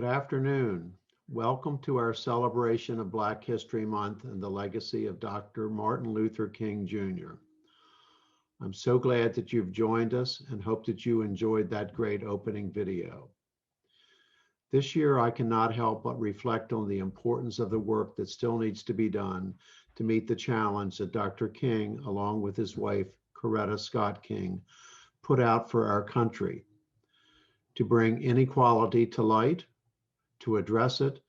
Good afternoon. Welcome to our celebration of Black History Month and the legacy of Dr. Martin Luther King Jr. I'm so glad that you've joined us and hope that you enjoyed that great opening video. This year, I cannot help but reflect on the importance of the work that still needs to be done to meet the challenge that Dr. King, along with his wife, Coretta Scott King, put out for our country to bring inequality to light, to address it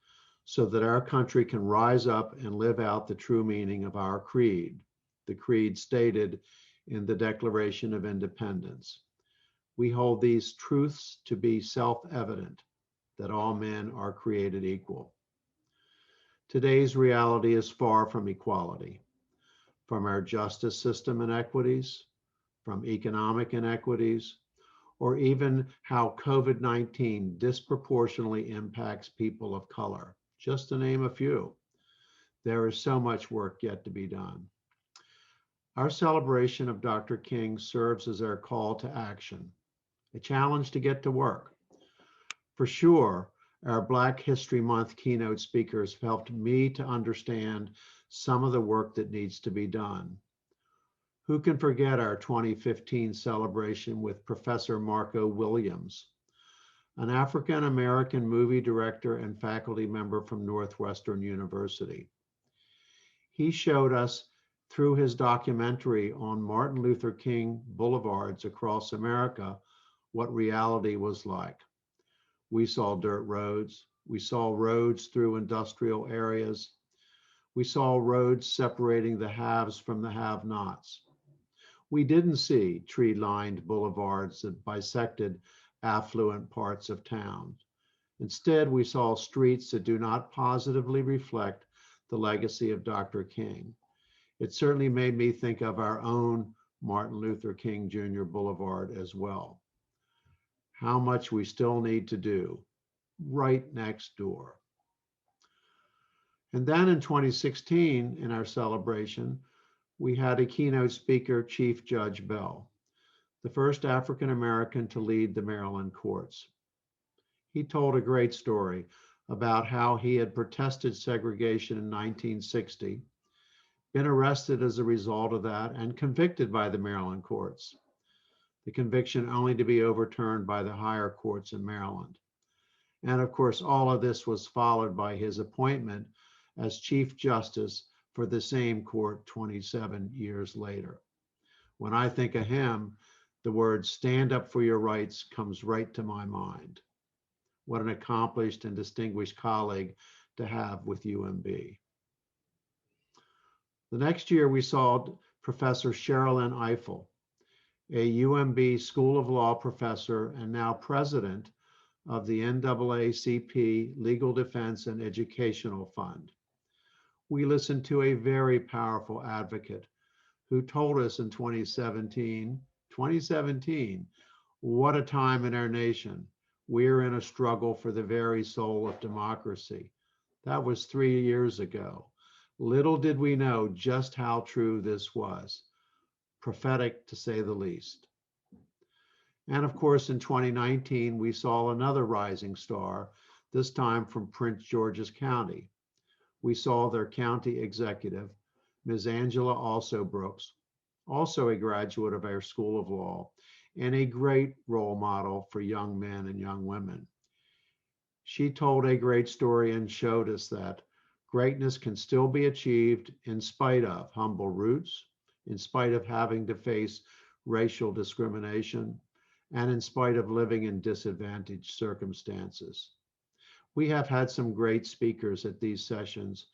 so that our country can rise up and live out the true meaning of our creed, the creed stated in the Declaration of Independence. We hold these truths to be self-evident, that all men are created equal. Today's reality is far from equality, from our justice system inequities, from economic inequities, or even how COVID-19 disproportionately impacts people of color, just to name a few. There is so much work yet to be done. Our celebration of Dr. King serves as our call to action, a challenge to get to work. For sure, our Black History Month keynote speakers helped me to understand some of the work that needs to be done. Who can forget our 2015 celebration with Professor Marco Williams, an African-American movie director and faculty member from Northwestern University? He showed us through his documentary on Martin Luther King boulevards across America what reality was like. We saw dirt roads. We saw roads through industrial areas. We saw roads separating the haves from the have-nots. We didn't see tree-lined boulevards that bisected affluent parts of town. Instead, we saw streets that do not positively reflect the legacy of Dr. King. It certainly made me think of our own Martin Luther King Jr. Boulevard as well. How much we still need to do right next door. And then in 2016, in our celebration, we had a keynote speaker, Chief Judge Bell, the first African-American to lead the Maryland courts. He told a great story about how he had protested segregation in 1960, been arrested as a result of that, and convicted by the Maryland courts. The conviction only to be overturned by the higher courts in Maryland. And of course, all of this was followed by his appointment as Chief Justice for the same court 27 years later. When I think of him, the word stand up for your rights comes right to my mind. What an accomplished and distinguished colleague to have with UMB. The next year we saw Professor Sherrilyn Ifill, a UMB School of Law professor and now president of the NAACP Legal Defense and Educational Fund. We listened to a very powerful advocate who told us in 2017, what a time in our nation. We're in a struggle for the very soul of democracy. That was 3 years ago. Little did we know just how true this was. Prophetic, to say the least. And of course, in 2019, we saw another rising star, this time from Prince George's County. We saw their county executive, Ms. Angela Brooks, also a graduate of our School of Law, and a great role model for young men and young women. She told a great story and showed us that greatness can still be achieved in spite of humble roots, in spite of having to face racial discrimination, and in spite of living in disadvantaged circumstances. We have had some great speakers at these sessions,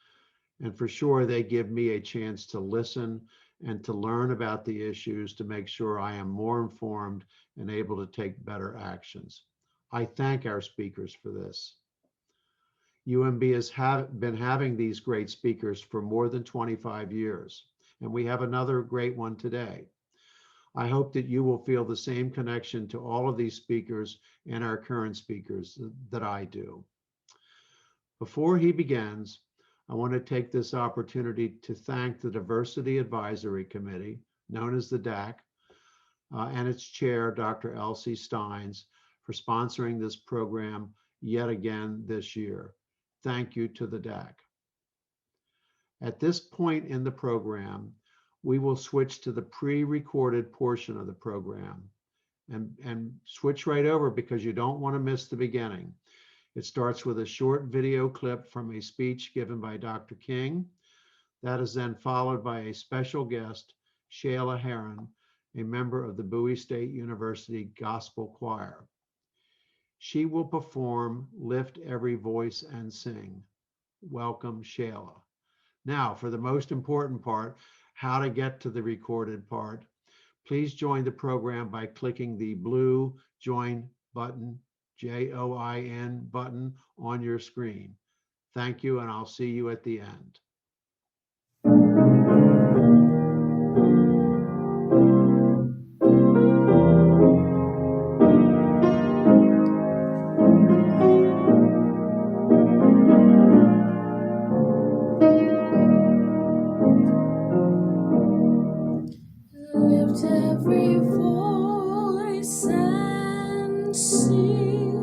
and for sure they give me a chance to listen and to learn about the issues to make sure I am more informed and able to take better actions. I thank our speakers for this. UMB has been having these great speakers for more than 25 years, and we have another great one today. I hope that you will feel the same connection to all of these speakers and our current speakers that I do. Before he begins, I want to take this opportunity to thank the Diversity Advisory Committee, known as the DAC, and its chair, Dr. Elsie Steins, for sponsoring this program yet again this year. Thank you to the DAC. At this point in the program, we will switch to the pre-recorded portion of the program and switch right over because you don't want to miss the beginning. It starts with a short video clip from a speech given by Dr. King. That is then followed by a special guest, Shayla Heron, a member of the Bowie State University Gospel Choir. She will perform Lift Every Voice and Sing. Welcome, Shayla. Now, for the most important part, how to get to the recorded part. Please join the program by clicking the blue Join button, Join button on your screen. Thank you, and I'll see you at the end. Lift every voice and sing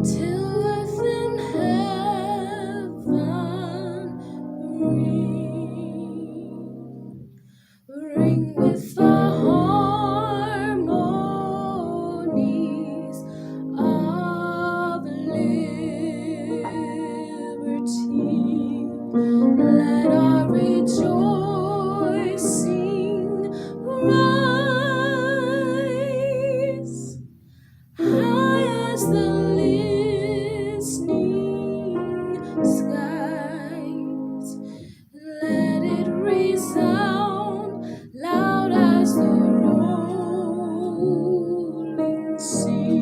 till earth and heaven ring with the harmonies of liberty. Let our rejoicing rise high as the listening skies. Let it resound loud as the rolling sea.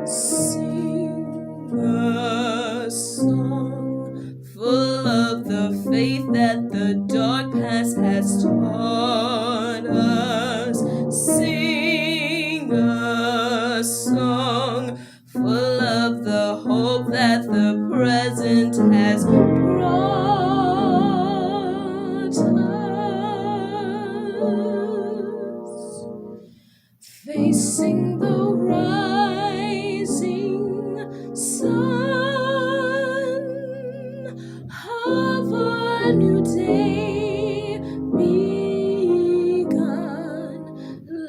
Sing a song full of the faith that the dark past has taught us. Sing a song full of the hope that the present has brought us. Facing the rising sun of a new day begun,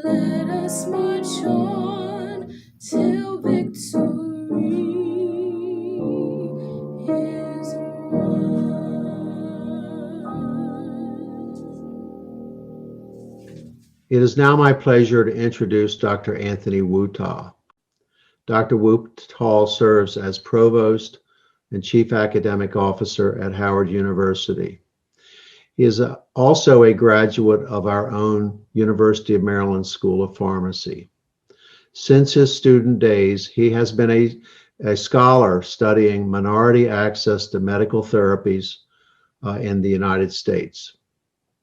let us march on till victory is won. It is now my pleasure to introduce Dr. Anthony Wutaw. Dr. Wutaw serves as Provost and Chief Academic Officer at Howard University. He is also a graduate of our own University of Maryland School of Pharmacy. Since his student days, he has been a scholar studying minority access to medical therapies in the United States.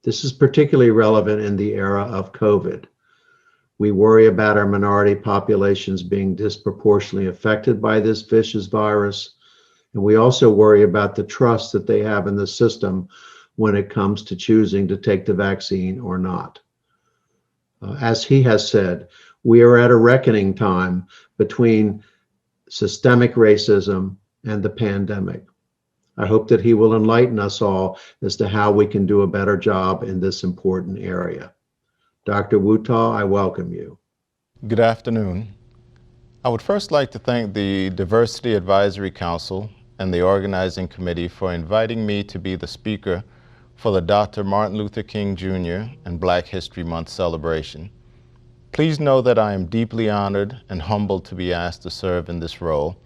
This is particularly relevant in the era of COVID. We worry about our minority populations being disproportionately affected by this vicious virus, and we also worry about the trust that they have in the system when it comes to choosing to take the vaccine or not. As he has said, we are at a reckoning time between systemic racism and the pandemic. I hope that he will enlighten us all as to how we can do a better job in this important area. Dr. Wutaw, I welcome you. Good afternoon. I would first like to thank the Diversity Advisory Council and the organizing committee for inviting me to be the speaker for the Dr. Martin Luther King Jr. and Black History Month celebration. Please know that I am deeply honored and humbled to be asked to serve in this role.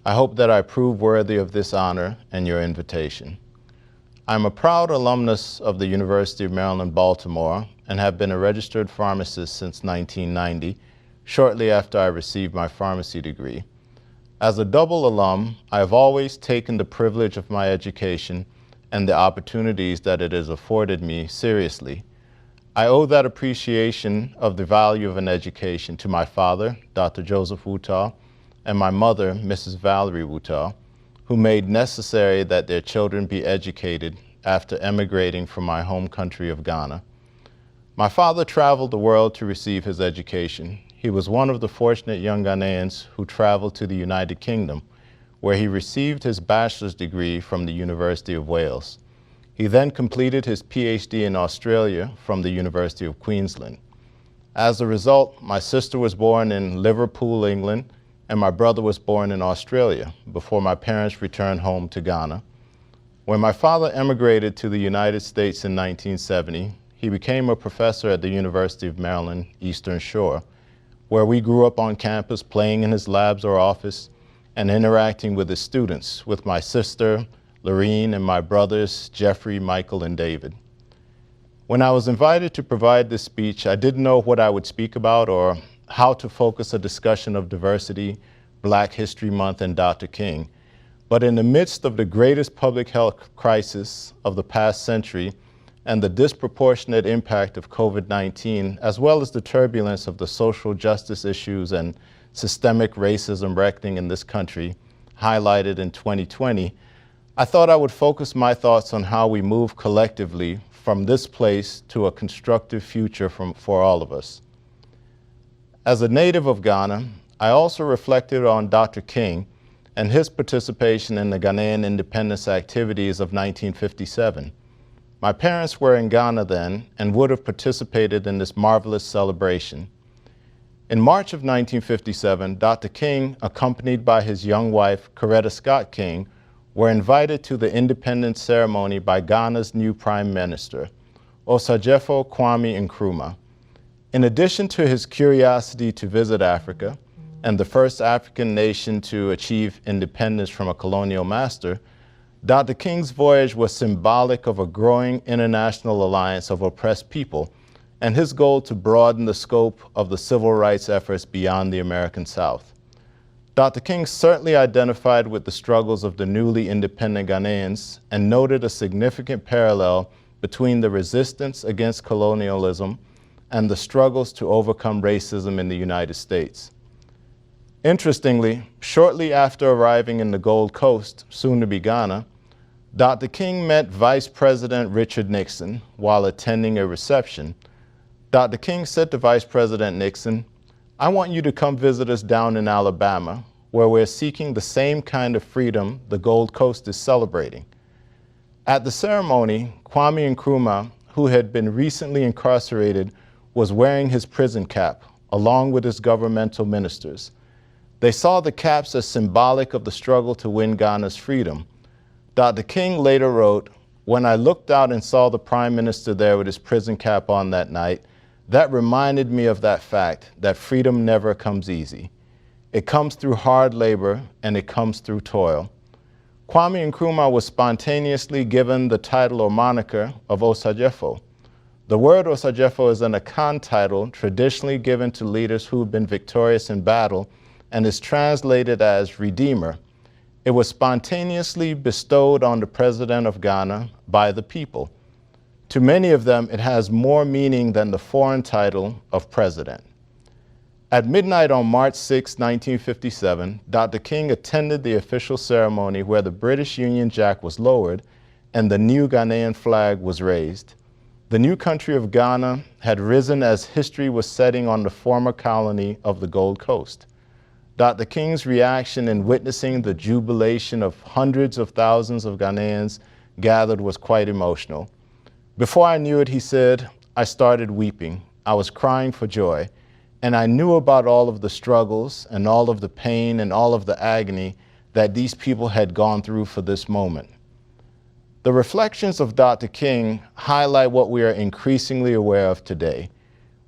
I hope that I prove worthy of this honor and your invitation. I'm a proud alumnus of the University of Maryland, Baltimore, and have been a registered pharmacist since 1990, shortly after I received my pharmacy degree. As a double alum, I have always taken the privilege of my education and the opportunities that it has afforded me seriously. I owe that appreciation of the value of an education to my father, Dr. Joseph Wutaw, and my mother, Mrs. Valerie Wutaw, who made necessary that their children be educated after emigrating from my home country of Ghana. My father traveled the world to receive his education. He was one of the fortunate young Ghanaians who traveled to the United Kingdom, where he received his bachelor's degree from the University of Wales. He then completed his PhD in Australia from the University of Queensland. As a result, my sister was born in Liverpool, England, and my brother was born in Australia before my parents returned home to Ghana. When my father emigrated to the United States in 1970, he became a professor at the University of Maryland, Eastern Shore, where we grew up on campus playing in his labs or office and interacting with his students, with my sister, Lorene, and my brothers, Jeffrey, Michael, and David. When I was invited to provide this speech, I didn't know what I would speak about or how to focus a discussion of diversity, Black History Month, and Dr. King. But in the midst of the greatest public health crisis of the past century and the disproportionate impact of COVID-19, as well as the turbulence of the social justice issues and systemic racism reckoning in this country, highlighted in 2020, I thought I would focus my thoughts on how we move collectively from this place to a constructive future for all of us. As a native of Ghana, I also reflected on Dr. King and his participation in the Ghanaian independence activities of 1957. My parents were in Ghana then and would have participated in this marvelous celebration. In March of 1957, Dr. King, accompanied by his young wife, Coretta Scott King, were invited to the independence ceremony by Ghana's new Prime Minister, Osagyefo Kwame Nkrumah. In addition to his curiosity to visit Africa, and the first African nation to achieve independence from a colonial master, Dr. King's voyage was symbolic of a growing international alliance of oppressed people and his goal to broaden the scope of the civil rights efforts beyond the American South. Dr. King certainly identified with the struggles of the newly independent Ghanaians and noted a significant parallel between the resistance against colonialism and the struggles to overcome racism in the United States. Interestingly, shortly after arriving in the Gold Coast, soon to be Ghana, Dr. King met Vice President Richard Nixon while attending a reception. Dr. King said to Vice President Nixon, "I want you to come visit us down in Alabama, where we're seeking the same kind of freedom the Gold Coast is celebrating." At the ceremony, Kwame Nkrumah, who had been recently incarcerated, was wearing his prison cap, along with his governmental ministers. They saw the caps as symbolic of the struggle to win Ghana's freedom. Dr. King later wrote, "When I looked out and saw the Prime Minister there with his prison cap on that night, that reminded me of that fact, that freedom never comes easy. It comes through hard labor and it comes through toil." Kwame Nkrumah was spontaneously given the title or moniker of Osagyefo. The word Osagyefo is an Akan title traditionally given to leaders who've been victorious in battle and is translated as Redeemer. It was spontaneously bestowed on the President of Ghana by the people. To many of them, it has more meaning than the foreign title of President. At midnight on March 6, 1957, Dr. King attended the official ceremony where the British Union Jack was lowered and the new Ghanaian flag was raised. The new country of Ghana had risen as history was setting on the former colony of the Gold Coast. Dr. King's reaction in witnessing the jubilation of hundreds of thousands of Ghanaians gathered was quite emotional. Before I knew it, he said, "I started weeping. I was crying for joy. And I knew about all of the struggles and all of the pain and all of the agony that these people had gone through for this moment." The reflections of Dr. King highlight what we are increasingly aware of today.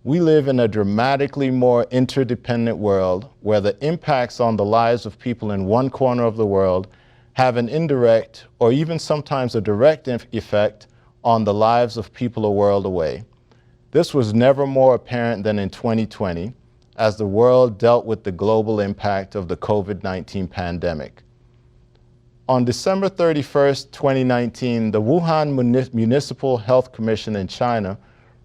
We live in a dramatically more interdependent world where the impacts on the lives of people in one corner of the world have an indirect or even sometimes a direct effect on the lives of people a world away. This was never more apparent than in 2020 as the world dealt with the global impact of the COVID-19 pandemic. On December 31st, 2019, the Wuhan Municipal Health Commission in China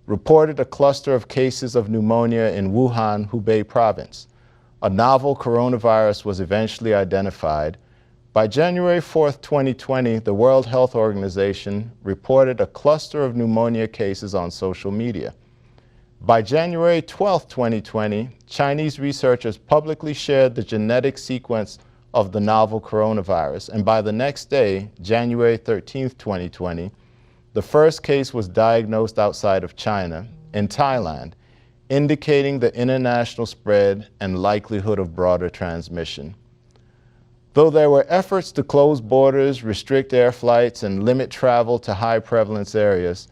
reported a cluster of cases of pneumonia in Wuhan, Hubei province. A novel coronavirus was eventually identified. By January 4th, 2020, the World Health Organization reported a cluster of pneumonia cases on social media. By January 12, 2020, Chinese researchers publicly shared the genetic sequence of the novel coronavirus, and by the next day, January 13, 2020, the first case was diagnosed outside of China, in Thailand, indicating the international spread and likelihood of broader transmission. Though there were efforts to close borders, restrict air flights, and limit travel to high prevalence areas,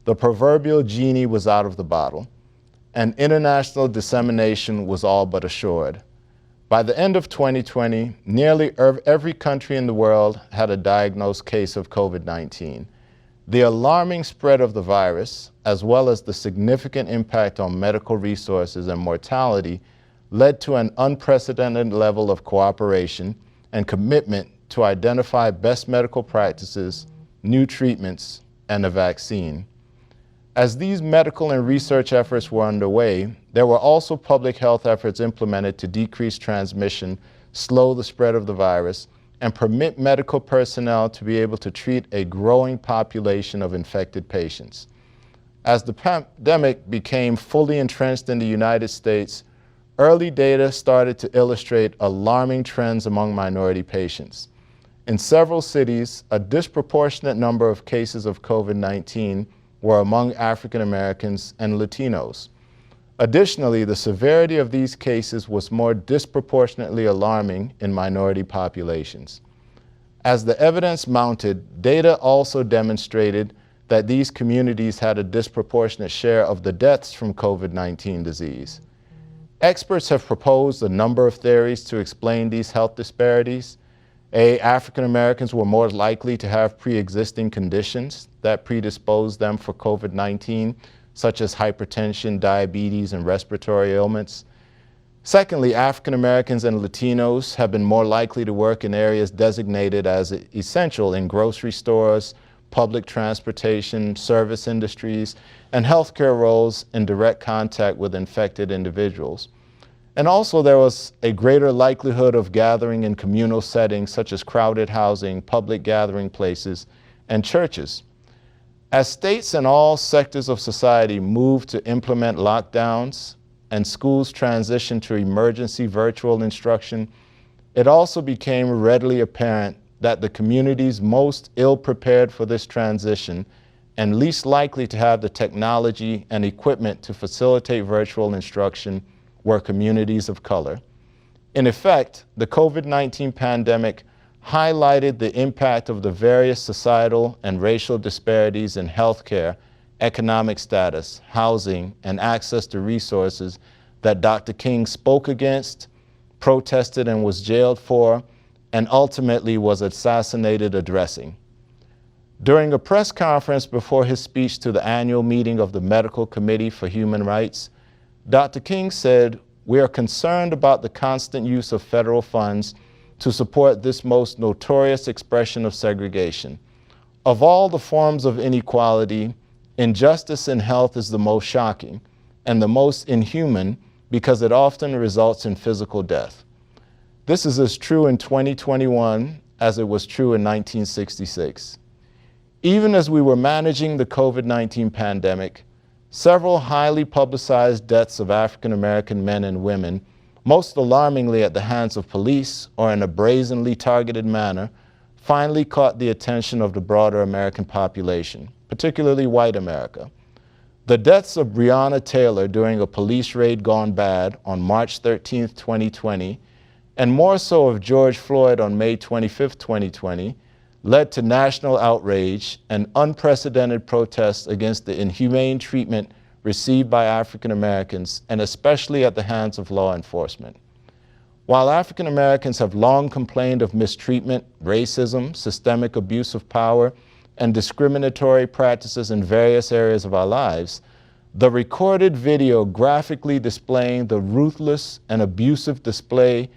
the proverbial genie was out of the bottle, and international dissemination was all but assured. By the end of 2020, nearly every country in the world had a diagnosed case of COVID-19. The alarming spread of the virus, as well as the significant impact on medical resources and mortality, led to an unprecedented level of cooperation and commitment to identify best medical practices, new treatments, and a vaccine. As these medical and research efforts were underway, there were also public health efforts implemented to decrease transmission, slow the spread of the virus, and permit medical personnel to be able to treat a growing population of infected patients. As the pandemic became fully entrenched in the United States, early data started to illustrate alarming trends among minority patients. In several cities, a disproportionate number of cases of COVID-19 were among African Americans and Latinos. Additionally, the severity of these cases was more disproportionately alarming in minority populations. As the evidence mounted, data also demonstrated that these communities had a disproportionate share of the deaths from COVID-19 disease. Experts have proposed a number of theories to explain these health disparities. African Americans were more likely to have pre-existing conditions that predisposed them for COVID-19, such as hypertension, diabetes, and respiratory ailments. Secondly, African Americans and Latinos have been more likely to work in areas designated as essential in grocery stores, public transportation, service industries, and healthcare roles in direct contact with infected individuals. And also there was a greater likelihood of gathering in communal settings such as crowded housing, public gathering places, and churches. As states and all sectors of society moved to implement lockdowns and schools transitioned to emergency virtual instruction, it also became readily apparent that the communities most ill-prepared for this transition and least likely to have the technology and equipment to facilitate virtual instruction were communities of color. In effect, the COVID-19 pandemic highlighted the impact of the various societal and racial disparities in healthcare, economic status, housing, and access to resources that Dr. King spoke against, protested and was jailed for, and ultimately was assassinated addressing. During a press conference before his speech to the annual meeting of the Medical Committee for Human Rights, Dr. King said, "We are concerned about the constant use of federal funds to support this most notorious expression of segregation. Of all the forms of inequality, injustice in health is the most shocking and the most inhuman because it often results in physical death. This is as true in 2021 as it was true in 1966. Even as we were managing the COVID-19 pandemic, several highly publicized deaths of African American men and women, most alarmingly at the hands of police or in a brazenly targeted manner, finally caught the attention of the broader American population, particularly white America. The deaths of Breonna Taylor during a police raid gone bad on March 13, 2020, and more so of George Floyd on May 25, 2020, led to national outrage and unprecedented protests against the inhumane treatment received by African Americans, and especially at the hands of law enforcement. While African Americans have long complained of mistreatment, racism, systemic abuse of power, and discriminatory practices in various areas of our lives, the recorded video graphically displaying the ruthless and abusive display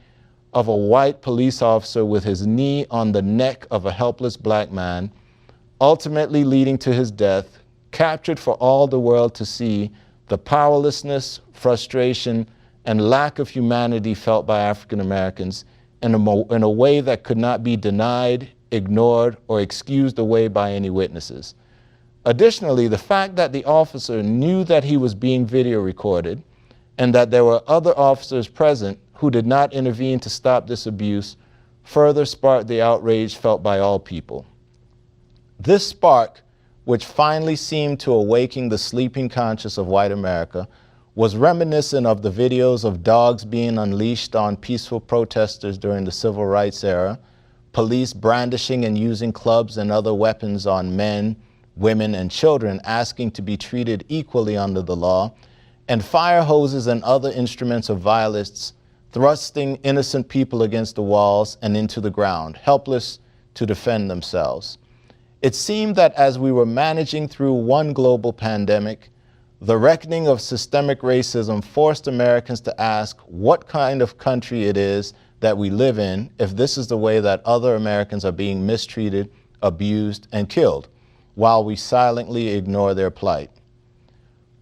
of a white police officer with his knee on the neck of a helpless black man, ultimately leading to his death, captured for all the world to see the powerlessness, frustration, and lack of humanity felt by African Americans in a way that could not be denied, ignored, or excused away by any witnesses. Additionally, the fact that the officer knew that he was being video recorded and that there were other officers present who did not intervene to stop this abuse further sparked the outrage felt by all people. This spark, which finally seemed to awaken the sleeping conscience of white America, was reminiscent of the videos of dogs being unleashed on peaceful protesters during the civil rights era, police brandishing and using clubs and other weapons on men, women, and children asking to be treated equally under the law, and fire hoses and other instruments of violence thrusting innocent people against the walls and into the ground, helpless to defend themselves. It seemed that as we were managing through one global pandemic, the reckoning of systemic racism forced Americans to ask what kind of country it is that we live in if this is the way that other Americans are being mistreated, abused, and killed, while we silently ignore their plight.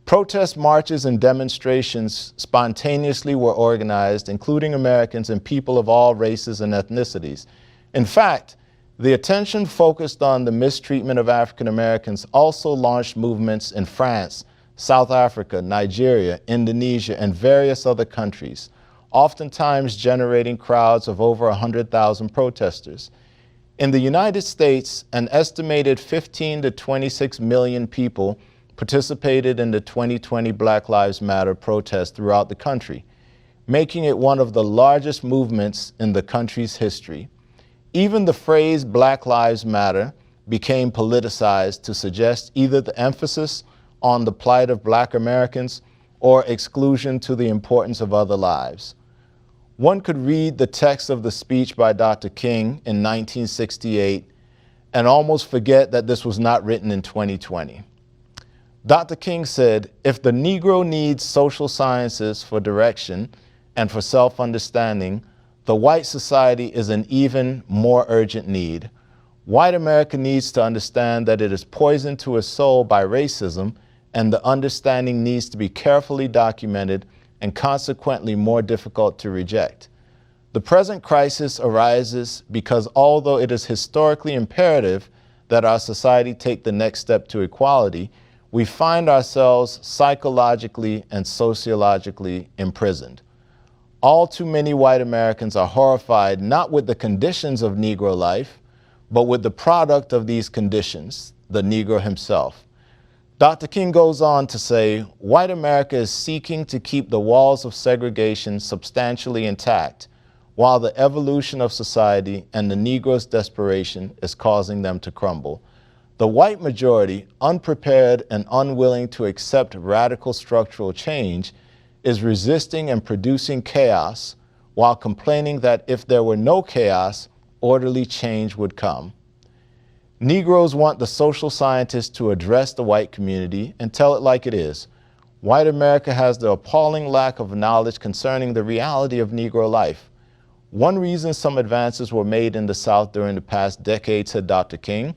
Protest marches and demonstrations spontaneously were organized, including Americans and people of all races and ethnicities. In fact, the attention focused on the mistreatment of African Americans also launched movements in France, South Africa, Nigeria, Indonesia, and various other countries, oftentimes generating crowds of over 100,000 protesters. In the United States, an estimated 15 to 26 million people participated in the 2020 Black Lives Matter protest throughout the country, making it one of the largest movements in the country's history. Even the phrase Black Lives Matter became politicized to suggest either the emphasis on the plight of Black Americans or exclusion to the importance of other lives. One could read the text of the speech by Dr. King in 1968 and almost forget that this was not written in 2020. Dr. King said, "If the Negro needs social sciences for direction and for self-understanding, the white society is an even more urgent need. White America needs to understand that it is poisoned to its soul by racism, and the understanding needs to be carefully documented and consequently more difficult to reject. The present crisis arises because although it is historically imperative that our society take the next step to equality, we find ourselves psychologically and sociologically imprisoned. All too many white Americans are horrified not with the conditions of Negro life, but with the product of these conditions, the Negro himself." Dr. King goes on to say, "White America is seeking to keep the walls of segregation substantially intact, while the evolution of society and the Negro's desperation is causing them to crumble. The white majority, unprepared and unwilling to accept radical structural change, is resisting and producing chaos while complaining that if there were no chaos, orderly change would come. Negroes want the social scientists to address the white community and tell it like it is. White America has the appalling lack of knowledge concerning the reality of Negro life. One reason some advances were made in the South during the past decade," said Dr. King,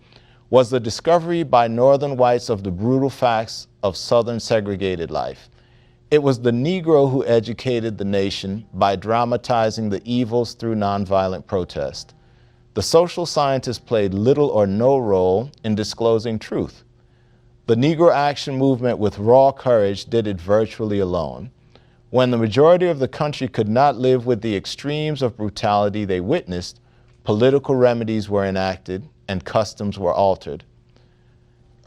"was the discovery by Northern whites of the brutal facts of Southern segregated life. It was the Negro who educated the nation by dramatizing the evils through nonviolent protest. The social scientists played little or no role in disclosing truth. The Negro Action Movement with raw courage did it virtually alone. When the majority of the country could not live with the extremes of brutality they witnessed, political remedies were enacted and customs were altered.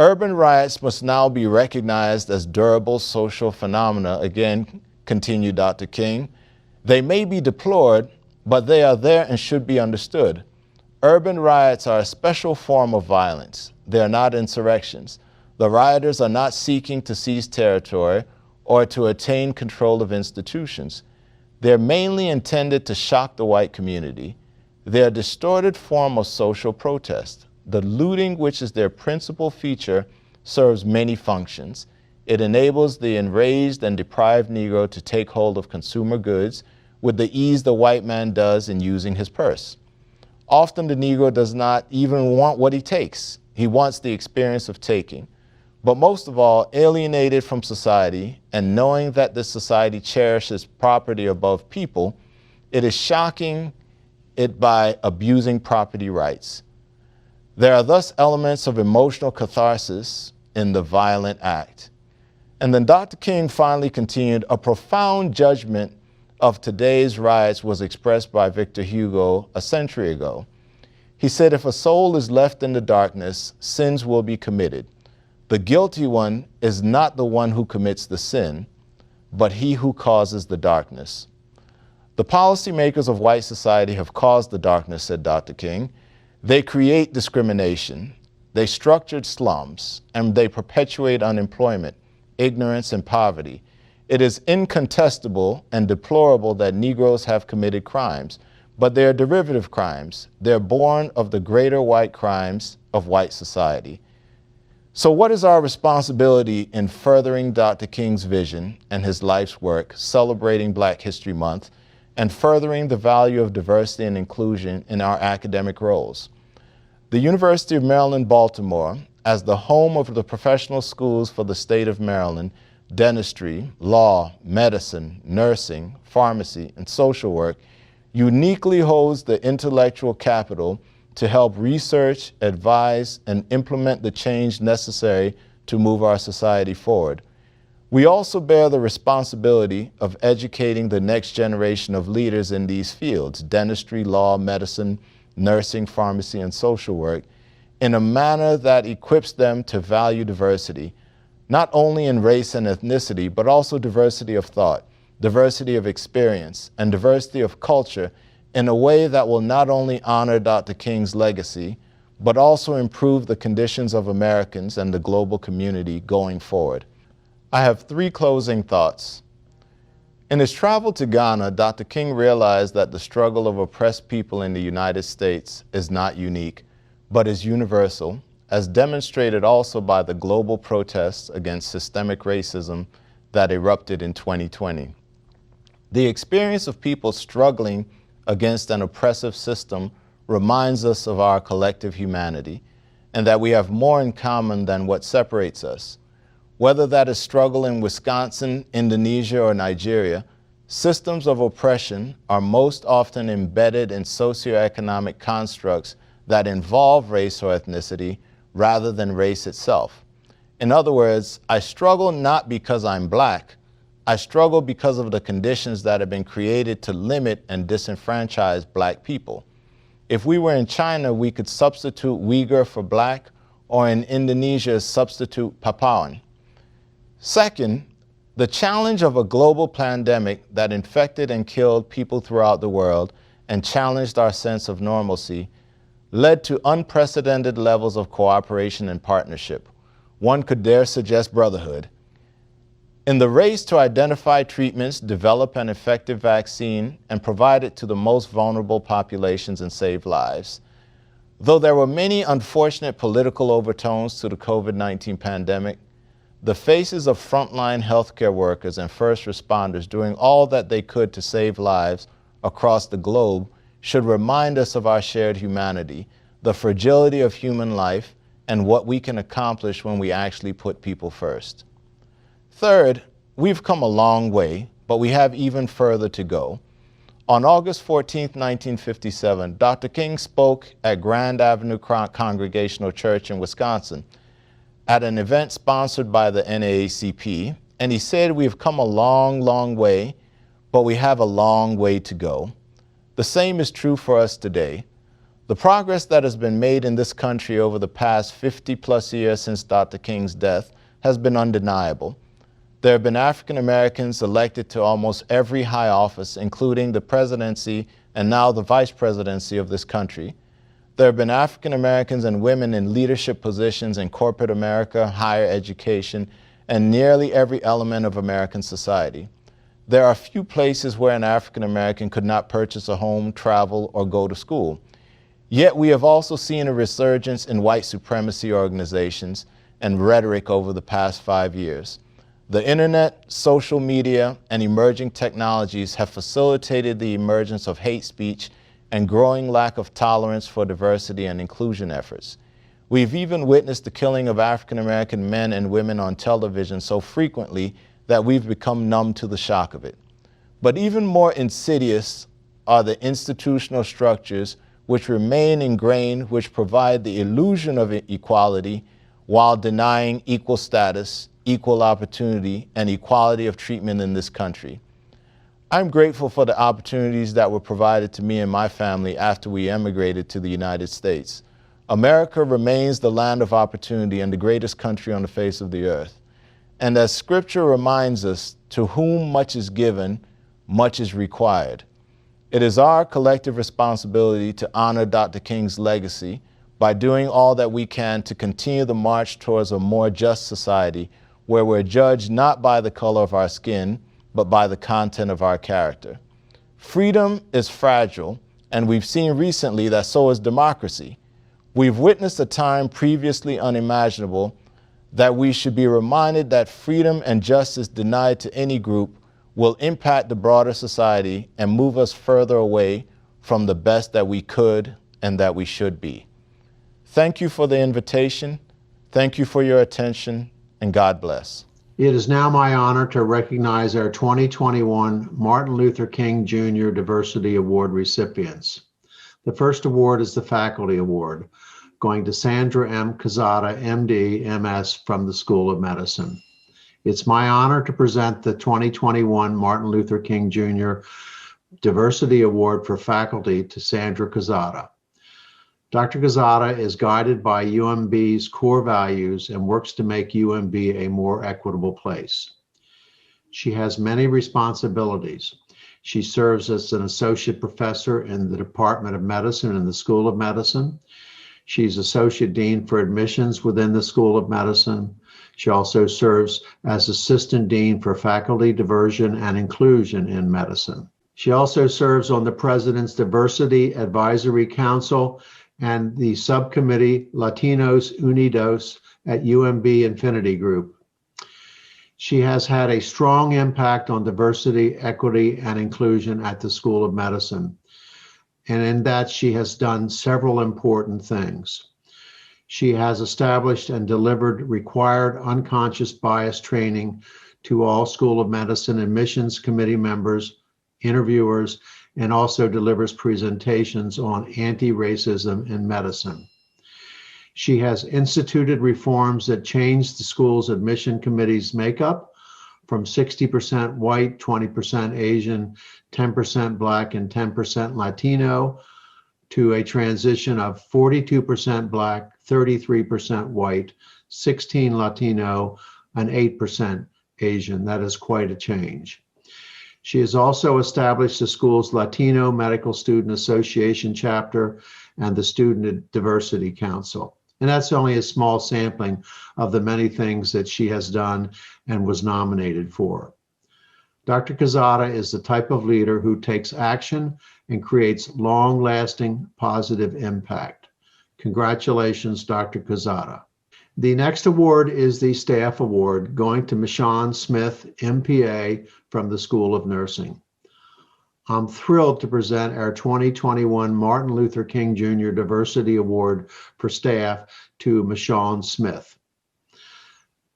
Urban riots must now be recognized as durable social phenomena," again, continued Dr. King. "They may be deplored, but they are there and should be understood. Urban riots are a special form of violence. They are not insurrections. The rioters are not seeking to seize territory or to attain control of institutions. They're mainly intended to shock the white community. They're a distorted form of social protest. The looting, which is their principal feature, serves many functions. It enables the enraged and deprived Negro to take hold of consumer goods with the ease the white man does in using his purse. Often the Negro does not even want what he takes. He wants the experience of taking. But most of all, alienated from society and knowing that this society cherishes property above people, it is shocking it by abusing property rights. There are thus elements of emotional catharsis in the violent act. And then Dr. King finally continued, a profound judgment of today's riots was expressed by Victor Hugo a century ago. He said, if a soul is left in the darkness, sins will be committed. The guilty one is not the one who commits the sin, but he who causes the darkness. The policymakers of white society have caused the darkness, said Dr. King. They create discrimination, they structured slums, and they perpetuate unemployment, ignorance, and poverty. It is incontestable and deplorable that Negroes have committed crimes, but they are derivative crimes. They're born of the greater white crimes of white society. So what is our responsibility in furthering Dr. King's vision and his life's work, celebrating Black History Month, and furthering the value of diversity and inclusion in our academic roles? The University of Maryland, Baltimore, as the home of the professional schools for the state of Maryland, dentistry, law, medicine, nursing, pharmacy, and social work, uniquely holds the intellectual capital to help research, advise, and implement the change necessary to move our society forward. We also bear the responsibility of educating the next generation of leaders in these fields, dentistry, law, medicine, nursing, pharmacy, and social work, in a manner that equips them to value diversity, not only in race and ethnicity, but also diversity of thought, diversity of experience, and diversity of culture in a way that will not only honor Dr. King's legacy, but also improve the conditions of Americans and the global community going forward. I have 3 closing thoughts. In his travel to Ghana, Dr. King realized that the struggle of oppressed people in the United States is not unique, but is universal, as demonstrated also by the global protests against systemic racism that erupted in 2020. The experience of people struggling against an oppressive system reminds us of our collective humanity and that we have more in common than what separates us. Whether that is struggle in Wisconsin, Indonesia, or Nigeria, systems of oppression are most often embedded in socioeconomic constructs that involve race or ethnicity rather than race itself. In other words, I struggle not because I'm Black, I struggle because of the conditions that have been created to limit and disenfranchise Black people. If we were in China, we could substitute Uyghur for Black, or in Indonesia, substitute Papuan. Second, the challenge of a global pandemic that infected and killed people throughout the world and challenged our sense of normalcy led to unprecedented levels of cooperation and partnership. One could dare suggest brotherhood. In the race to identify treatments, develop an effective vaccine, and provide it to the most vulnerable populations and save lives. Though there were many unfortunate political overtones to the COVID-19 pandemic, the faces of frontline healthcare workers and first responders doing all that they could to save lives across the globe should remind us of our shared humanity, the fragility of human life, and what we can accomplish when we actually put people first. Third, we've come a long way, but we have even further to go. On August 14, 1957, Dr. King spoke at Grand Avenue Congregational Church in Wisconsin at an event sponsored by the NAACP, and he said, we've come a long, long way, but we have a long way to go. The same is true for us today. The progress that has been made in this country over the past 50+ years since Dr. King's death has been undeniable. There have been African Americans elected to almost every high office, including the presidency and now the vice presidency of this country. There have been African Americans and women in leadership positions in corporate America, higher education, and nearly every element of American society. There are few places where an African American could not purchase a home, travel, or go to school. Yet we have also seen a resurgence in white supremacy organizations and rhetoric over the past 5 years. The internet, social media, and emerging technologies have facilitated the emergence of hate speech and growing lack of tolerance for diversity and inclusion efforts. We've even witnessed the killing of African American men and women on television so frequently that we've become numb to the shock of it. But even more insidious are the institutional structures which remain ingrained, which provide the illusion of equality while denying equal status, equal opportunity, and equality of treatment in this country. I'm grateful for the opportunities that were provided to me and my family after we emigrated to the United States. America remains the land of opportunity and the greatest country on the face of the earth. And as Scripture reminds us, to whom much is given, much is required. It is our collective responsibility to honor Dr. King's legacy by doing all that we can to continue the march towards a more just society where we're judged not by the color of our skin, but by the content of our character. Freedom is fragile, and we've seen recently that so is democracy. We've witnessed a time previously unimaginable that we should be reminded that freedom and justice denied to any group will impact the broader society and move us further away from the best that we could and that we should be. Thank you for the invitation. Thank you for your attention, and God bless. It is now my honor to recognize our 2021 Martin Luther King Jr. Diversity Award recipients. The first award is the Faculty Award, going to Sandra M. Quezada, MD, MS from the School of Medicine. It's my honor to present the 2021 Martin Luther King Jr. Diversity Award for Faculty to Sandra Quezada. Dr. Quezada is guided by UMB's core values and works to make UMB a more equitable place. She has many responsibilities. She serves as an associate professor in the Department of Medicine in the School of Medicine. She's associate dean for admissions within the School of Medicine. She also serves as assistant dean for faculty diversion and inclusion in medicine. She also serves on the President's Diversity Advisory Council and the subcommittee Latinos Unidos at UMB Infinity Group. She has had a strong impact on diversity, equity, and inclusion at the School of Medicine. And in that, she has done several important things. She has established and delivered required unconscious bias training to all School of Medicine admissions committee members, interviewers, and also delivers presentations on anti-racism in medicine. She has instituted reforms that change the school's admission committee's makeup from 60% white, 20% Asian, 10% Black, and 10% Latino to a transition of 42% Black, 33% white, 16% Latino, and 8% Asian. That is quite a change. She has also established the school's Latino Medical Student Association chapter and the Student Diversity Council. And that's only a small sampling of the many things that she has done and was nominated for. Dr. Quezada is the type of leader who takes action and creates long-lasting positive impact. Congratulations, Dr. Quezada. The next award is the Staff Award, going to Michonne Smith, MPA, from the School of Nursing. I'm thrilled to present our 2021 Martin Luther King Jr. Diversity Award for staff to Michonne Smith.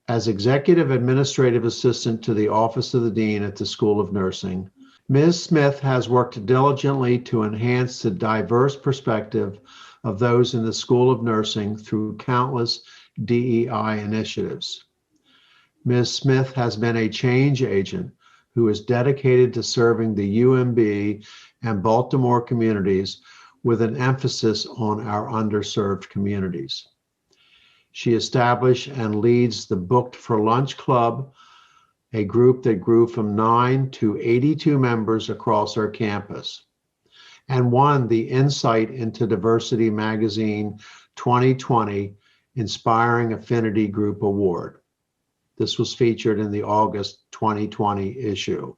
As Executive Administrative Assistant to the Office of the Dean at the School of Nursing, Ms. Smith has worked diligently to enhance the diverse perspective of those in the School of Nursing through countless DEI initiatives. Ms. Smith has been a change agent who is dedicated to serving the UMB and Baltimore communities with an emphasis on our underserved communities. She established and leads the Booked for Lunch Club, a group that grew from 9 to 82 members across our campus, and won the Insight into Diversity Magazine 2020 Inspiring Affinity Group Award. This was featured in the August 2020 issue.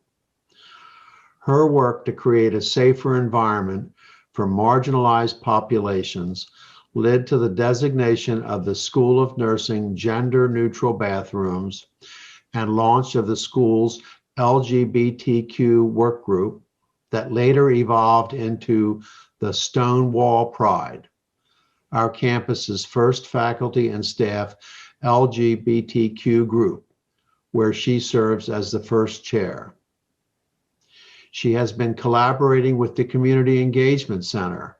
Her work to create a safer environment for marginalized populations led to the designation of the School of Nursing gender-neutral bathrooms and launch of the school's LGBTQ work group that later evolved into the Stonewall Pride, our campus's first faculty and staff LGBTQ group, where she serves as the first chair. She has been collaborating with the Community Engagement Center,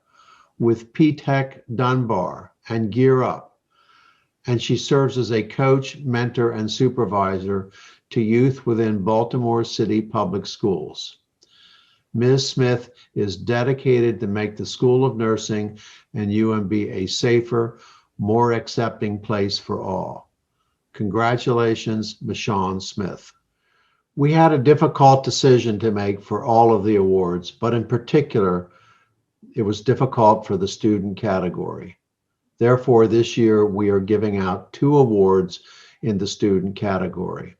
with P-TECH Dunbar and Gear Up, and she serves as a coach, mentor, and supervisor to youth within Baltimore City Public Schools. Ms. Smith is dedicated to make the School of Nursing and UMB a safer, more accepting place for all. Congratulations, Michonne Smith. We had a difficult decision to make for all of the awards, but in particular, it was difficult for the student category. Therefore, this year we are giving out 2 awards in the student category.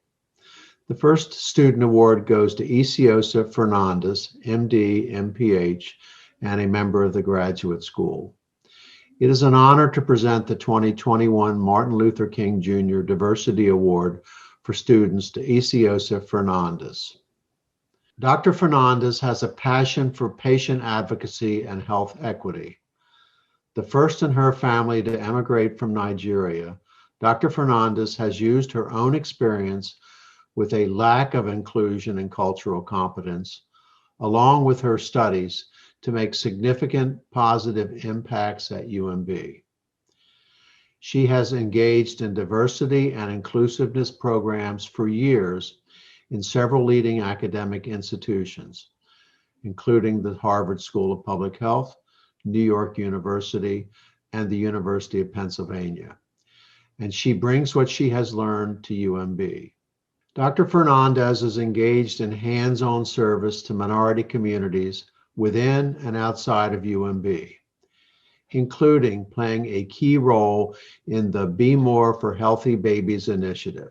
The first student award goes to Isiosa Fernandez, MD, MPH, and a member of the graduate school. It is an honor to present the 2021 Martin Luther King Jr. Diversity Award for students to Isiosa Fernandez. Dr. Fernandez has a passion for patient advocacy and health equity. The first in her family to emigrate from Nigeria, Dr. Fernandez has used her own experience with a lack of inclusion and cultural competence, along with her studies, to make significant positive impacts at UMB. She has engaged in diversity and inclusiveness programs for years in several leading academic institutions, including the Harvard School of Public Health, New York University, and the University of Pennsylvania. And she brings what she has learned to UMB. Dr. Fernandez is engaged in hands-on service to minority communities within and outside of UMB, including playing a key role in the Be More for Healthy Babies initiative,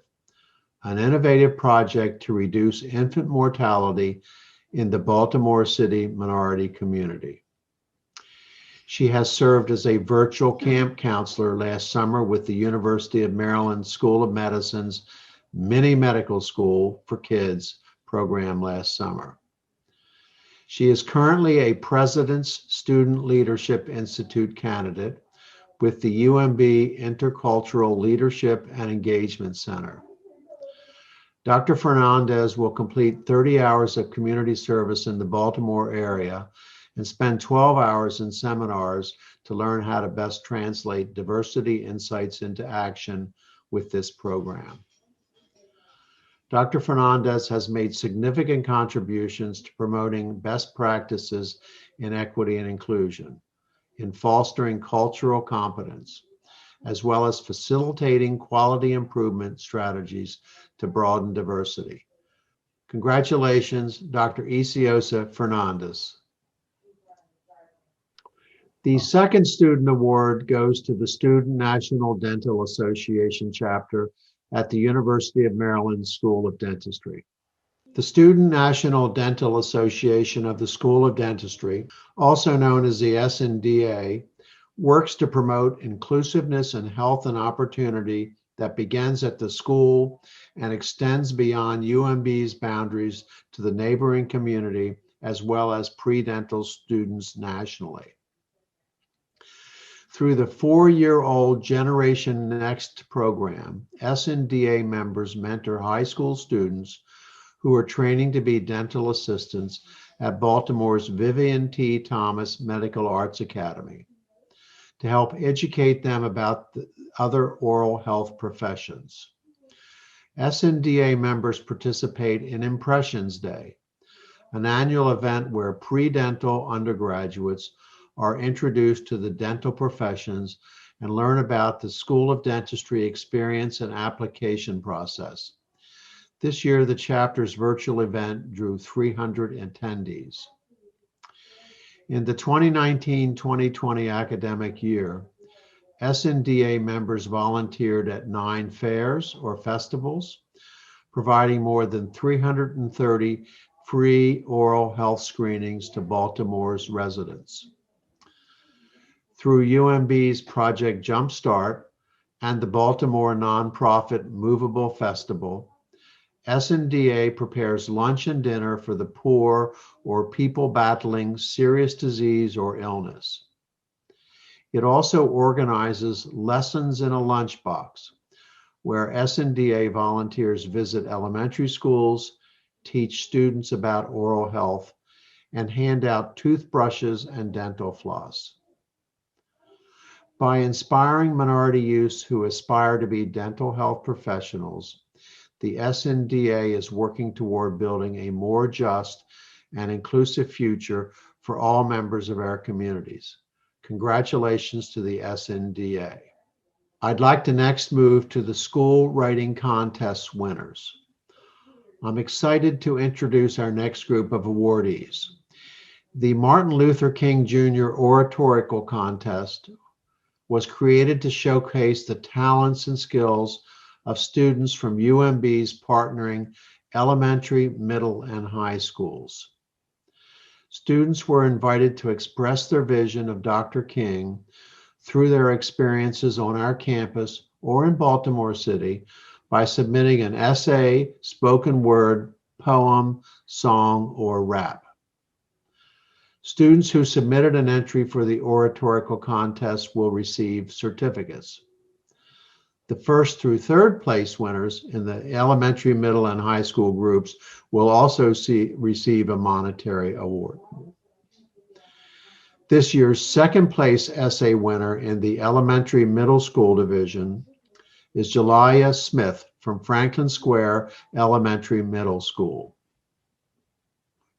an innovative project to reduce infant mortality in the Baltimore City minority community. She has served as a virtual camp counselor last summer with the University of Maryland School of Medicine's Mini Medical School for Kids program last summer. She is currently a President's Student Leadership Institute candidate with the UMB Intercultural Leadership and Engagement Center. Dr. Fernandez will complete 30 hours of community service in the Baltimore area and spend 12 hours in seminars to learn how to best translate diversity insights into action with this program. Dr. Fernandez has made significant contributions to promoting best practices in equity and inclusion, in fostering cultural competence, as well as facilitating quality improvement strategies to broaden diversity. Congratulations, Dr. Isiosa Fernandez. The second student award goes to the Student National Dental Association chapter at the University of Maryland School of Dentistry. The Student National Dental Association of the School of Dentistry, also known as the SNDA, works to promote inclusiveness and health and opportunity that begins at the school and extends beyond UMB's boundaries to the neighboring community, as well as pre-dental students nationally. Through the 4-year-old Generation Next program, SNDA members mentor high school students who are training to be dental assistants at Baltimore's Vivian T. Thomas Medical Arts Academy to help educate them about the other oral health professions. SNDA members participate in Impressions Day, an annual event where pre-dental undergraduates are introduced to the dental professions and learn about the School of Dentistry experience and application process. This year, the chapter's virtual event drew 300 attendees. In the 2019-2020 academic year, SNDA members volunteered at 9 fairs or festivals, providing more than 330 free oral health screenings to Baltimore's residents. Through UMB's Project Jumpstart and the Baltimore nonprofit Movable Festival, SNDA prepares lunch and dinner for the poor or people battling serious disease or illness. It also organizes Lessons in a Lunchbox, where SNDA volunteers visit elementary schools, teach students about oral health, and hand out toothbrushes and dental floss. By inspiring minority youths who aspire to be dental health professionals, the SNDA is working toward building a more just and inclusive future for all members of our communities. Congratulations to the SNDA. I'd like to next move to the school writing contest winners. I'm excited to introduce our next group of awardees. The Martin Luther King Jr. Oratorical Contest was created to showcase the talents and skills of students from UMB's partnering elementary, middle, and high schools. Students were invited to express their vision of Dr. King through their experiences on our campus or in Baltimore City by submitting an essay, spoken word, poem, song, or rap. Students who submitted an entry for the oratorical contest will receive certificates. The first through third place winners in the elementary, middle, and high school groups will also receive a monetary award. This year's second place essay winner in the elementary middle school division is Jaliyah Smith from Franklin Square Elementary Middle School.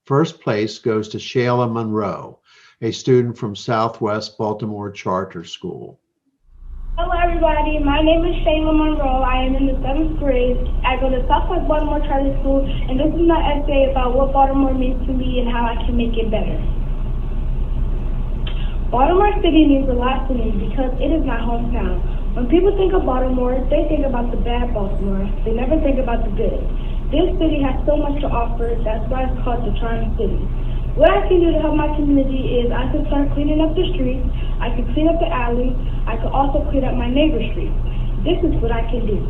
First place goes to Shayla Monroe, a student from Southwest Baltimore Charter School. Hello everybody, my name is Shayla Monroe. I am in the 7th grade. I go to Southwest Baltimore Charter School, and this is my essay about what Baltimore means to me and how I can make it better. Baltimore City means a lot to me because it is my hometown. When people think of Baltimore, they think about the bad Baltimore. They never think about the good. This city has so much to offer, that's why it's called the Charming City. What I can do to help my community is I can start cleaning up the streets, I can clean up the alley, I can also clean up my neighbor's street. This is what I can do.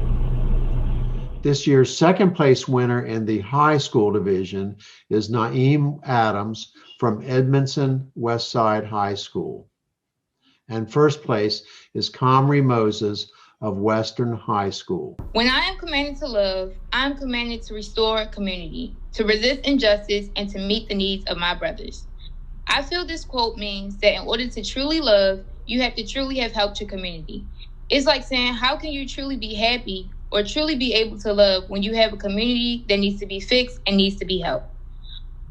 This year's second place winner in the high school division is Naeem Adams from Edmondson Westside High School. And first place is Comrie Moses of Western High School. When I am commanded to love, I am commanded to restore community, to resist injustice, and to meet the needs of my brothers. I feel this quote means that in order to truly love, you have to truly have helped your community. It's like saying, how can you truly be happy or truly be able to love when you have a community that needs to be fixed and needs to be helped?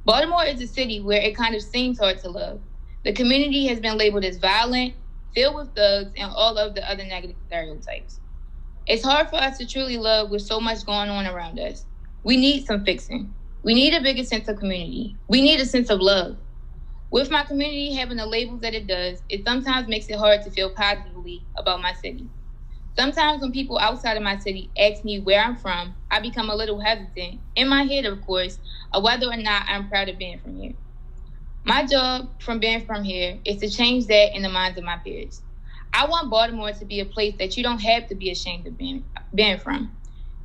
Baltimore is a city where it kind of seems hard to love. The community has been labeled as violent, filled with thugs, and all of the other negative stereotypes. It's hard for us to truly love with so much going on around us. We need some fixing. We need a bigger sense of community. We need a sense of love. With my community having the labels that it does, it sometimes makes it hard to feel positively about my city. Sometimes when people outside of my city ask me where I'm from, I become a little hesitant, in my head of course, of whether or not I'm proud of being from here. My job from being from here is to change that in the minds of my peers. I want Baltimore to be a place that you don't have to be ashamed of being from.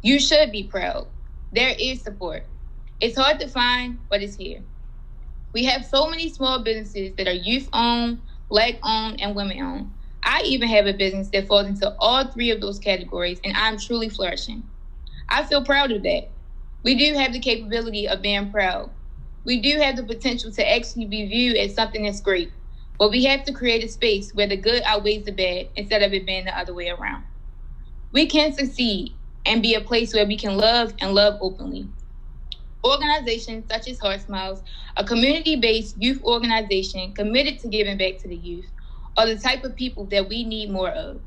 You should be proud. There is support. It's hard to find, but it's here. We have so many small businesses that are youth-owned, Black-owned, and women-owned. I even have a business that falls into all three of those categories, and I'm truly flourishing. I feel proud of that. We do have the capability of being proud. We do have the potential to actually be viewed as something that's great, but we have to create a space where the good outweighs the bad instead of it being the other way around. We can succeed and be a place where we can love and love openly. Organizations such as Heart Smiles, a community-based youth organization committed to giving back to the youth, are the type of people that we need more of.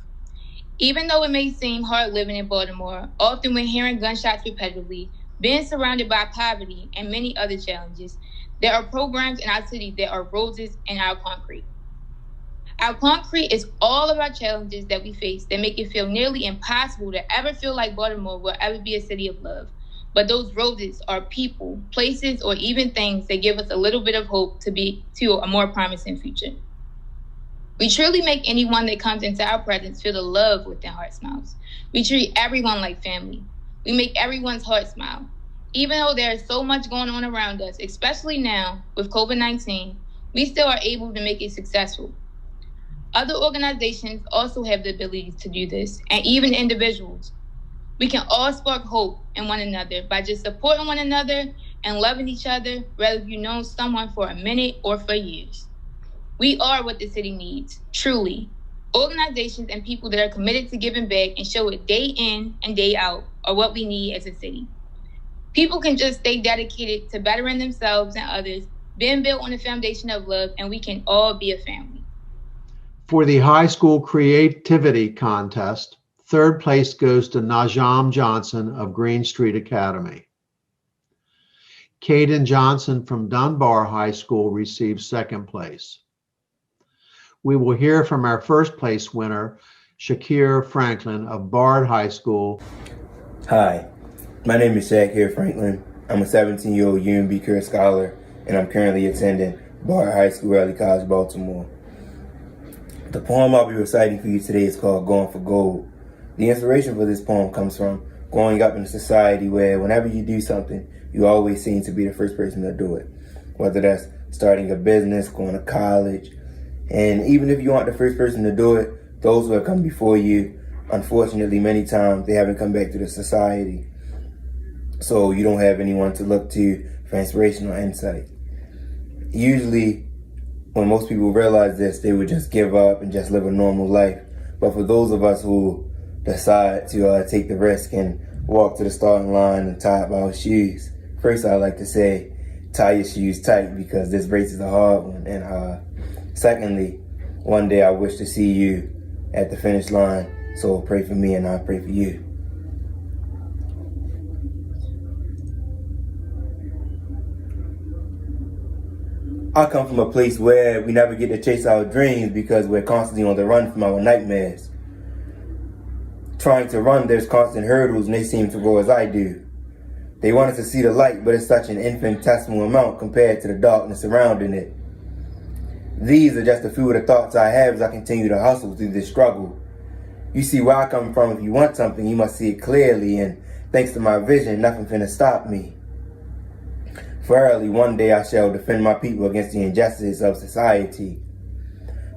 Even though it may seem hard living in Baltimore, often when hearing gunshots repetitively, being surrounded by poverty and many other challenges, there are programs in our city that are roses in our concrete. Our concrete is all of our challenges that we face that make it feel nearly impossible to ever feel like Baltimore will ever be a city of love. But those roses are people, places, or even things that give us a little bit of hope to a more promising future. We truly make anyone that comes into our presence feel the love within Heart Smiles. We treat everyone like family. We make everyone's heart smile. Even though there is so much going on around us, especially now with COVID-19, we still are able to make it successful. Other organizations also have the ability to do this, and even individuals. We can all spark hope in one another by just supporting one another and loving each other, whether you've known someone for a minute or for years. We are what the city needs, truly. Organizations and people that are committed to giving back and show it day in and day out are what we need as a city. People can just stay dedicated to bettering themselves and others, being built on a foundation of love, and we can all be a family. For the high school creativity contest, third place goes to Najam Johnson of Green Street Academy. Caden Johnson from Dunbar High School received second place. We will hear from our first place winner, Shakir Franklin of Bard High School. Hi, my name is Shakir Franklin. I'm a 17-year-old UMB Career Scholar, and I'm currently attending Bard High School, Early College, Baltimore. The poem I'll be reciting for you today is called Going for Gold. The inspiration for this poem comes from growing up in a society where whenever you do something, you always seem to be the first person to do it. Whether that's starting a business, going to college, and even if you aren't the first person to do it, those who have come before you, unfortunately, many times they haven't come back to the society. So you don't have anyone to look to for inspiration or insight. Usually, when most people realize this, they would just give up and just live a normal life. But for those of us who decide to take the risk and walk to the starting line and tie up our shoes, first I'd like to say, tie your shoes tight because this race is a hard one. And secondly, one day I wish to see you at the finish line. So pray for me and I'll pray for you. I come from a place where we never get to chase our dreams because we're constantly on the run from our nightmares. Trying to run, there's constant hurdles and they seem to grow as I do. They want us to see the light, but it's such an infinitesimal amount compared to the darkness surrounding it. These are just a few of the thoughts I have as I continue to hustle through this struggle. You see where I come from. If you want something, you must see it clearly, and thanks to my vision, nothing finna stop me. Verily, one day I shall defend my people against the injustice of society.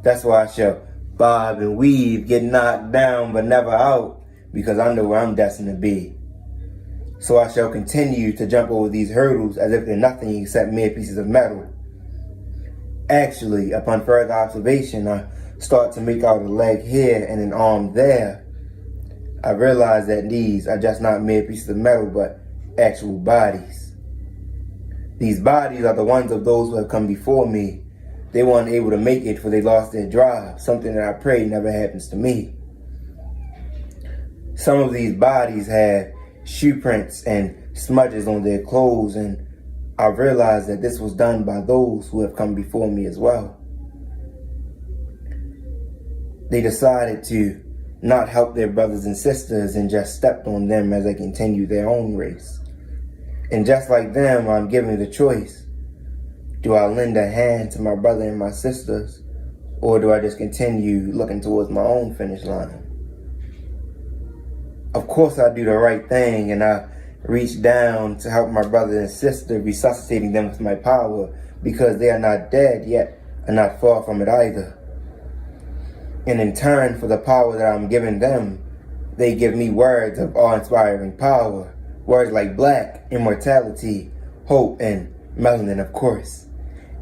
That's why I shall bob and weave, get knocked down but never out, because I know where I'm destined to be. So I shall continue to jump over these hurdles as if they're nothing except mere pieces of metal. Actually, upon further observation, I start to make out a leg here and an arm there. I realize that these are just not mere pieces of metal, but actual bodies. These bodies are the ones of those who have come before me. They weren't able to make it for they lost their drive, something that I pray never happens to me. Some of these bodies have shoe prints and smudges on their clothes, and I realize that this was done by those who have come before me as well. They decided to not help their brothers and sisters and just stepped on them as they continued their own race. And just like them, I'm given the choice. Do I lend a hand to my brother and my sisters, or do I just continue looking towards my own finish line? Of course I do the right thing, and I reach down to help my brother and sister, resuscitating them with my power, because they are not dead yet and not far from it either. And in turn for the power that I'm giving them, they give me words of awe-inspiring power. Words like black, immortality, hope, and melanin, of course.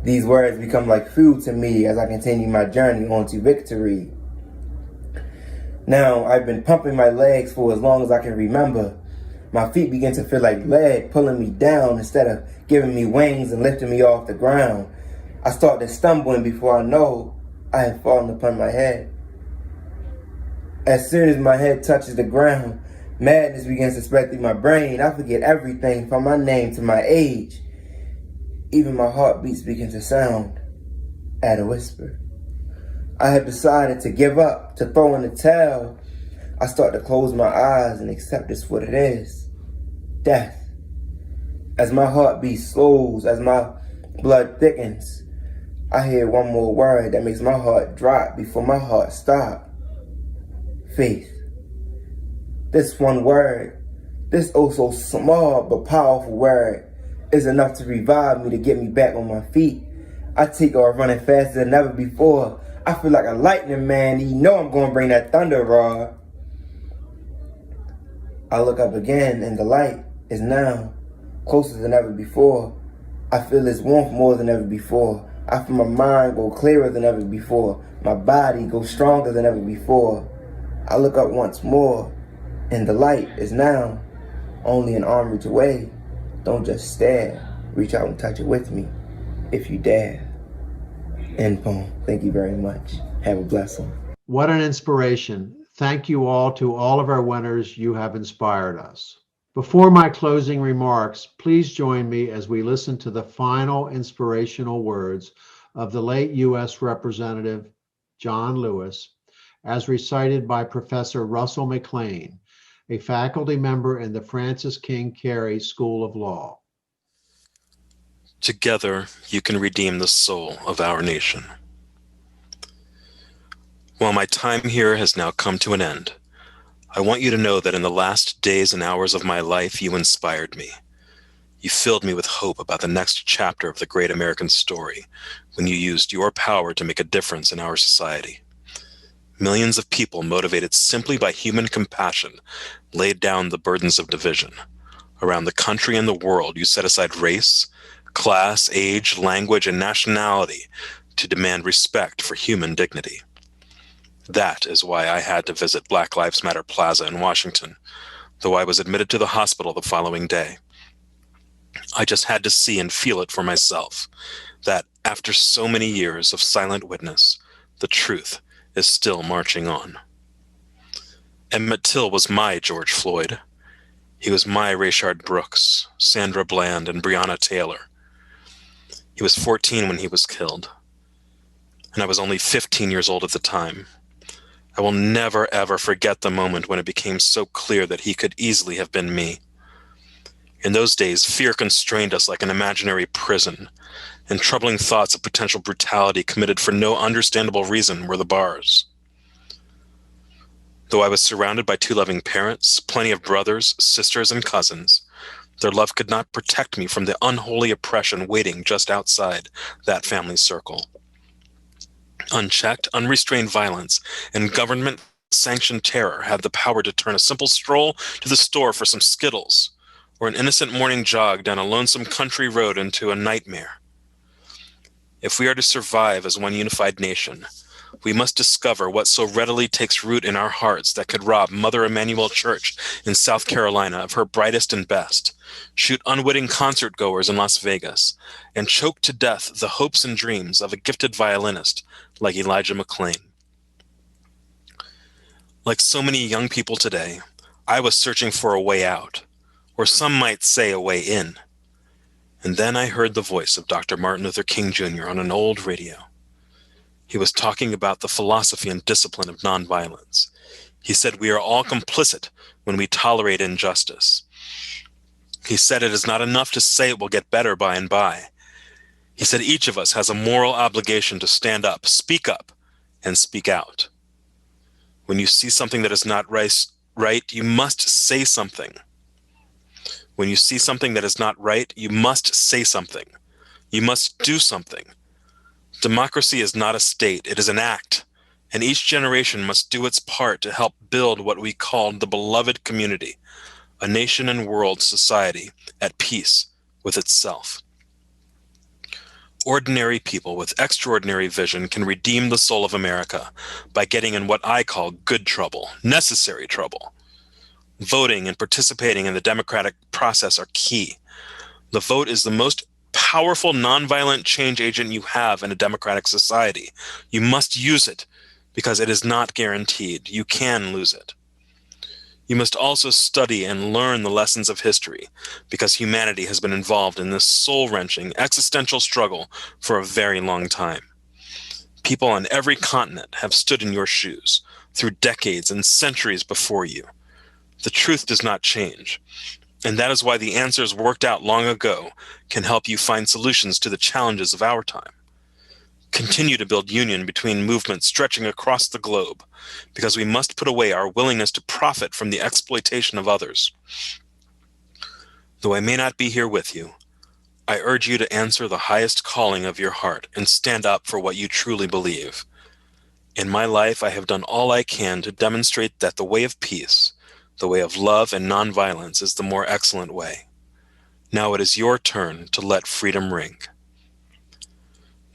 These words become like food to me as I continue my journey on to victory. Now, I've been pumping my legs for as long as I can remember. My feet begin to feel like lead pulling me down instead of giving me wings and lifting me off the ground. I start to stumble, and before I know, I have fallen upon my head. As soon as my head touches the ground, madness begins to spread through my brain. I forget everything from my name to my age. Even my heartbeats begin to sound at a whisper. I have decided to give up, to throw in the towel. I start to close my eyes and accept this for what it is. Death. As my heartbeat slows, as my blood thickens, I hear one more word that makes my heart drop before my heart stops. Faith. This one word, this oh so small but powerful word, is enough to revive me, to get me back on my feet. I take off running faster than ever before. I feel like a lightning man, and you know I'm going to bring that thunder rod. I look up again, and the light is now closer than ever before. I feel its warmth more than ever before. I feel my mind go clearer than ever before. My body go stronger than ever before. I look up once more, and the light is now only an arm reach away. Don't just stare. Reach out and touch it with me, if you dare. End poem. Thank you very much. Have a blessing. What an inspiration. Thank you all to all of our winners. You have inspired us. Before my closing remarks, please join me as we listen to the final inspirational words of the late U.S. Representative John Lewis, as recited by Professor Russell McLean, a faculty member in the Francis King Carey School of Law. Together, you can redeem the soul of our nation. While my time here has now come to an end, I want you to know that in the last days and hours of my life, you inspired me. You filled me with hope about the next chapter of the great American story when you used your power to make a difference in our society. Millions of people, motivated simply by human compassion, laid down the burdens of division. Around the country and the world, you set aside race, class, age, language, and nationality to demand respect for human dignity. That is why I had to visit Black Lives Matter Plaza in Washington, though I was admitted to the hospital the following day. I just had to see and feel it for myself, that after so many years of silent witness, the truth is still marching on. Emmett Till was my George Floyd. He was my Rayshard Brooks, Sandra Bland, and Breonna Taylor. He was 14 when he was killed, and I was only 15 years old at the time. I will never, ever forget the moment when it became so clear that he could easily have been me. In those days, fear constrained us like an imaginary prison, and troubling thoughts of potential brutality committed for no understandable reason were the bars. Though I was surrounded by two loving parents, plenty of brothers, sisters, and cousins, their love could not protect me from the unholy oppression waiting just outside that family circle. Unchecked, unrestrained violence and government-sanctioned terror had the power to turn a simple stroll to the store for some Skittles or an innocent morning jog down a lonesome country road into a nightmare. If we are to survive as one unified nation, we must discover what so readily takes root in our hearts that could rob Mother Emanuel Church in South Carolina of her brightest and best, shoot unwitting concert-goers in Las Vegas, and choke to death the hopes and dreams of a gifted violinist like Elijah McClain. Like so many young people today, I was searching for a way out, or some might say a way in. And then I heard the voice of Dr. Martin Luther King Jr. on an old radio. He was talking about the philosophy and discipline of nonviolence. He said we are all complicit when we tolerate injustice. He said it is not enough to say it will get better by and by. He said each of us has a moral obligation to stand up, and speak out. When you see something that is not right, you must say something. When you see something that is not right, you must say something. You must do something. Democracy is not a state, it is an act, and each generation must do its part to help build what we call the beloved community, a nation and world society at peace with itself. Ordinary people with extraordinary vision can redeem the soul of America by getting in what I call good trouble, necessary trouble. Voting and participating in the democratic process are key. The vote is the most powerful nonviolent change agent you have in a democratic society. You must use it because it is not guaranteed. You can lose it. You must also study and learn the lessons of history because humanity has been involved in this soul-wrenching existential struggle for a very long time. People on every continent have stood in your shoes through decades and centuries before you. The truth does not change, and that is why the answers worked out long ago can help you find solutions to the challenges of our time. Continue to build union between movements stretching across the globe, because we must put away our willingness to profit from the exploitation of others. Though I may not be here with you, I urge you to answer the highest calling of your heart and stand up for what you truly believe. In my life, I have done all I can to demonstrate that the way of peace, the way of love and nonviolence is the more excellent way. Now it is your turn to let freedom ring.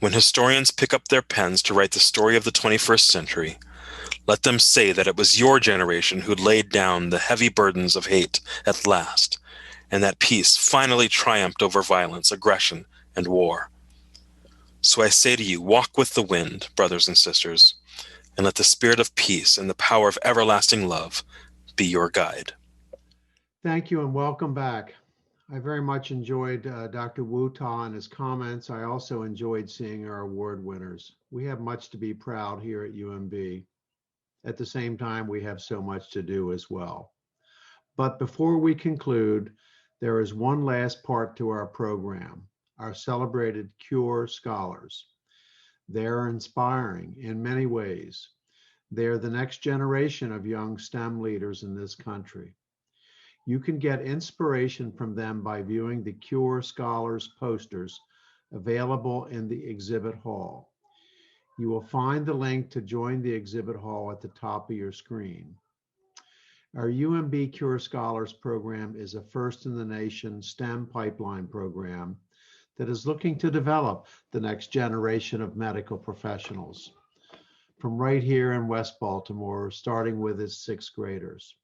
When historians pick up their pens to write the story of the 21st century, let them say that it was your generation who laid down the heavy burdens of hate at last, and that peace finally triumphed over violence, aggression, and war. So I say to you, walk with the wind, brothers and sisters, and let the spirit of peace and the power of everlasting love be your guide. Thank you and welcome back. I very much enjoyed Dr. Wu Ta and his comments. I also enjoyed seeing our award winners. We have much to be proud here at UMB. At the same time, we have so much to do as well. But before we conclude, there is one last part to our program, our celebrated CURE Scholars. They're inspiring in many ways. They're the next generation of young STEM leaders in this country. You can get inspiration from them by viewing the CURE Scholars posters available in the exhibit hall. You will find the link to join the exhibit hall at the top of your screen. Our UMB CURE Scholars program is a first in the nation STEM pipeline program that is looking to develop the next generation of medical professionals from right here in West Baltimore, starting with its sixth graders.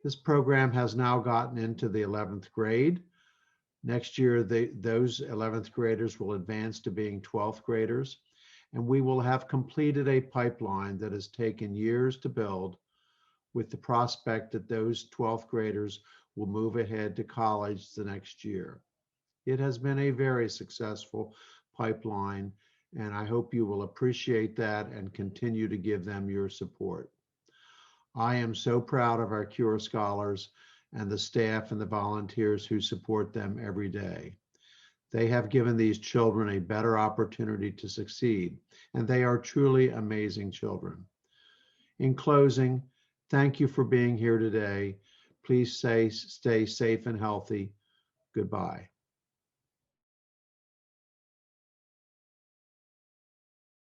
This program has now gotten into the 11th grade. Next year, those 11th graders will advance to being 12th graders, and we will have completed a pipeline that has taken years to build, with the prospect that those 12th graders will move ahead to college the next year. It has been a very successful pipeline, and I hope you will appreciate that and continue to give them your support. I am so proud of our CURE Scholars and the staff and the volunteers who support them every day. They have given these children a better opportunity to succeed, and they are truly amazing children. In closing, thank you for being here today. Please stay safe and healthy. Goodbye.